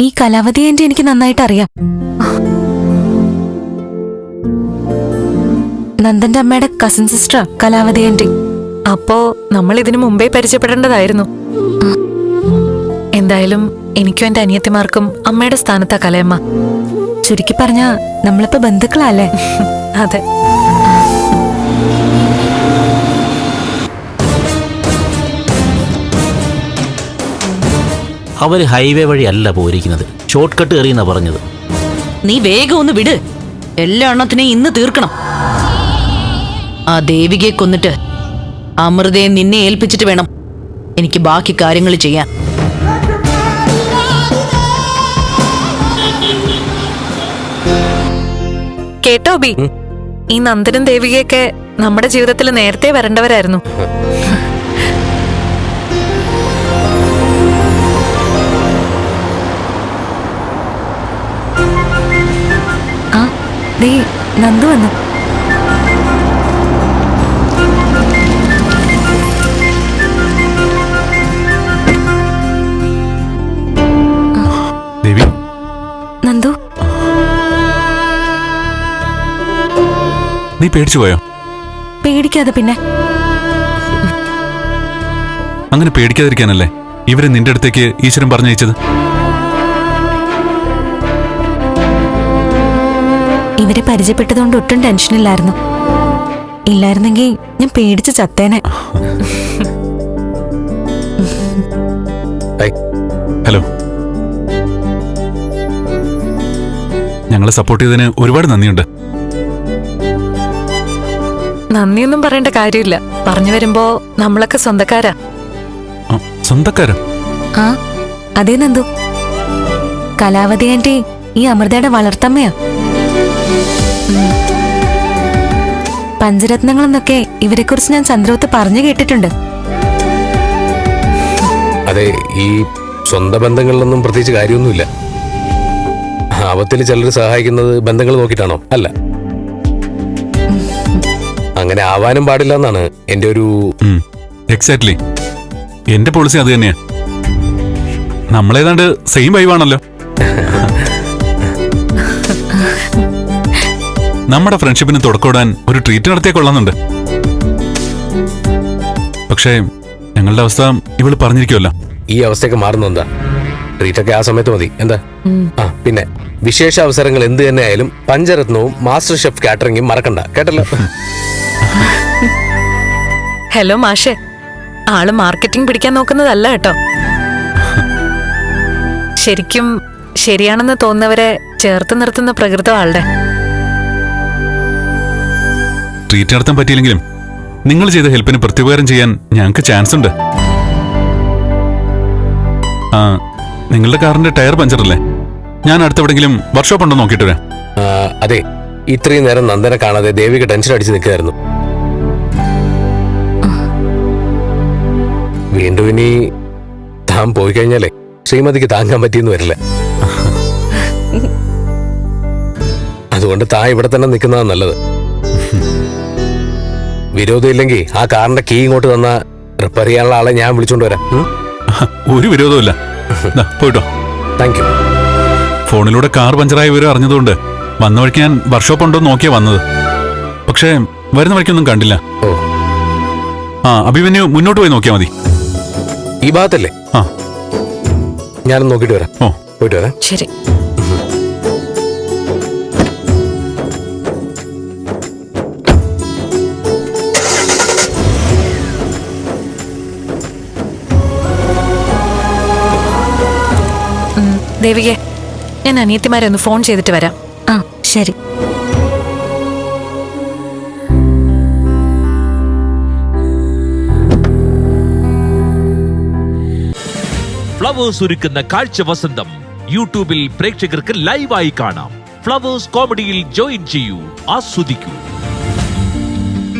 ഈ കലാവതി ആന്റി എനിക്ക് നന്നായിട്ട് അറിയാം. നന്ദന്റെ അമ്മയുടെ കസിൻ സിസ്റ്ററാ കലാവതി ആന്റി. അപ്പോ നമ്മൾ ഇതിനു മുമ്പേ പരിചയപ്പെടേണ്ടതായിരുന്നു. എന്തായാലും എനിക്കും എന്റെ അനിയത്തിമാർക്കും അമ്മയുടെ സ്ഥാനത്താ കലയമ്മ. ചുരുക്കി പറഞ്ഞ നമ്മളിപ്പോ ബന്ധുക്കളല്ലേ? അതെ. അവര് ഹൈവേ വഴി അല്ല പോയിരിക്കുന്നത്, ഷോർട്ട് കട്ട് എറിയുന്ന പറഞ്ഞത്. നീ വേഗം ഒന്ന് വിട്. എല്ലാ എണ്ണത്തിനെയും ഇന്ന് തീർക്കണം. ആ ദേവികയെ കൊന്നിട്ട് അമൃതയെ നിന്നെ ഏൽപ്പിച്ചിട്ട് വേണം എനിക്ക് ബാക്കി കാര്യങ്ങൾ ചെയ്യാൻ. കേട്ടോ ബി, ഈ നന്ദനും ദേവികയൊക്കെ നമ്മുടെ ജീവിതത്തിൽ നേരത്തെ വരേണ്ടവരായിരുന്നു. ആ ദേ നന്ദു വന്നു. ദേവി, നന്ദു, നീ പേടിച്ചു പോയോ? പേടിക്കാതെ പിന്നെ. അങ്ങനെ പേടിക്കാതിരിക്കാനല്ലേ ഇവരെ നിന്റെ അടുത്തേക്ക് ഈശ്വരൻ പറഞ്ഞയച്ചത്. ഇവരെ പരിചയപ്പെട്ടതുകൊണ്ട് ഒട്ടും ടെൻഷനില്ലായിരുന്നു. ഇല്ലായിരുന്നെങ്കിൽ ഞാൻ പേടിച്ച് ചത്തേനെ. ഹലോ, ഞങ്ങളെ സപ്പോർട്ട് ചെയ്തതിന് ഒരുപാട് നന്ദിയുണ്ട്. നന്ദിയൊന്നും പറയേണ്ട കാര്യമില്ല. പറഞ്ഞു വരുമ്പോ നമ്മളൊക്കെ സ്വന്തക്കാരാ. സ്വന്തക്കാരോ? ആ അതേ നന്ദു, കലാവതി ആന്റി ഈ അമൃതയുടെ വളർത്തമ്മയാ. പഞ്ചരത്നങ്ങളെന്നൊക്കെ ഇവരെ കുറിച്ച് ഞാൻ ചന്ദ്രോത്ത് പറഞ്ഞു കേട്ടിട്ടുണ്ട്. അതെ, ഈ സ്വന്തം ബന്ധങ്ങളിലൊന്നും പ്രത്യേകിച്ച് കാര്യമൊന്നുമില്ല. ആപത്തിൽ ചിലർ സഹായിക്കുന്നത് ബന്ധങ്ങൾ നോക്കിയിട്ടാണോ? അല്ല, അങ്ങനെ ആവാനും പാടില്ല എന്നാണ് എന്റെ ഒരു. എക്സാക്ട്ലി, എന്റെ പോളിസി അത് തന്നെയാ. നമ്മളേതാണ്ട് സെയിം വൈവാണല്ലോ. നമ്മുടെ ഫ്രണ്ട്ഷിപ്പിന് തുടക്കമിടാൻ ഒരു ട്രീറ്റ് നടത്തിയാൽ കൊള്ളാന്നുണ്ട്. പക്ഷേ ഞങ്ങളുടെ അവസ്ഥ ഇവള് പറഞ്ഞിരിക്കുമല്ലോ. ഈ അവസ്ഥയൊക്കെ മാറുന്ന എന്താ? ട്രീറ്റൊക്കെ ആ സമയത്ത് മതി. എന്താ? ആ പിന്നെ വിശേഷ അവസരങ്ങൾ എന്ത് തന്നെ ആയാലും പഞ്ചരത്നവും മാസ്റ്റർ ഷെഫ് കാറ്ററിംഗും മറക്കണ്ട, കേട്ടല്ലോ? ഹലോ മാഷെ, ആള് മാർക്കറ്റിംഗ് പിടിക്കാൻ നോക്കുന്നതല്ല കേട്ടോ. ശരിക്കും ശരിയാണെന്ന് തോന്നുന്നവരെ ചേർത്ത് നിർത്തുന്ന പ്രകൃതം ആളുടെ. ട്രീറ്റ് നടത്താൻ പറ്റിയില്ലെങ്കിലും നിങ്ങൾ ചെയ്ത ഹെൽപ്പിന് പ്രത്യുപകാരം ചെയ്യാൻ ഞങ്ങൾക്ക് ചാൻസ് ഉണ്ട്. ആ, നിങ്ങളുടെ കാറിന്റെ ടയർ പഞ്ചറല്ലേ? ഞാൻ അടുത്തെവിടെങ്കിലും വർക്ക്ഷോപ്പ് ഉണ്ടോ നോക്കിയിട്ട് വരാം. അതെ, ഇത്രയും നേരം നന്ദനെ കാണാതെ ദേവിക ടെൻഷൻ അടിച്ച് നിൽക്കുകയായിരുന്നു. വീണ്ടും ഇനി താൻ പോയി കഴിഞ്ഞാലേ ശ്രീമതിക്ക് താങ്ങാൻ പറ്റിയെന്ന് വരില്ല. അതുകൊണ്ട് താൻ ഇവിടെ തന്നെ നിൽക്കുന്നതാ നല്ലത്. വിരോധമില്ലെങ്കിൽ ആ കാറിന്റെ കീ ഇങ്ങോട്ട് തന്ന റിപ്പയർ ചെയ്യാനുള്ള ആളെ ഞാൻ വിളിച്ചോണ്ട് വരാം. ഒരു വിരോധമില്ല, പോയിട്ടോ. Thank you. ഫോണിലൂടെ കാർ പഞ്ചറായ വിവരം അറിഞ്ഞതുകൊണ്ട് വന്ന വഴിക്ക് ഞാൻ വർക്ക്ഷോപ്പ് ഉണ്ടോ നോക്കിയാ വന്നത്. പക്ഷേ വരുന്ന വഴിക്കൊന്നും കണ്ടില്ല. ഓ, ആ അഭിമന്യു മുന്നോട്ട് പോയി നോക്കിയാൽ മതി. ഈ ഭാഗത്തല്ലേ? ആ, ഞാനൊന്ന് നോക്കിയിട്ട് വരാം. ഓ, പോയിട്ട് വരാം. ശരി. ദേവികെ, ഞാൻ അനിയത്തിമാരെ ഒന്ന് ഫോൺ ചെയ്തിട്ട് വരാം. ആ ശരി. ഫ്ലവേഴ്സ് ഒരുക്കുന്ന കാഴ്ച വസന്തം യൂട്യൂബിൽ പ്രേക്ഷകർക്ക് ലൈവായി കാണാം. ഫ്ലവേഴ്സ് കോമഡിയിൽ ജോയിൻ ചെയ്യൂ, ആസ്വദിക്കൂ.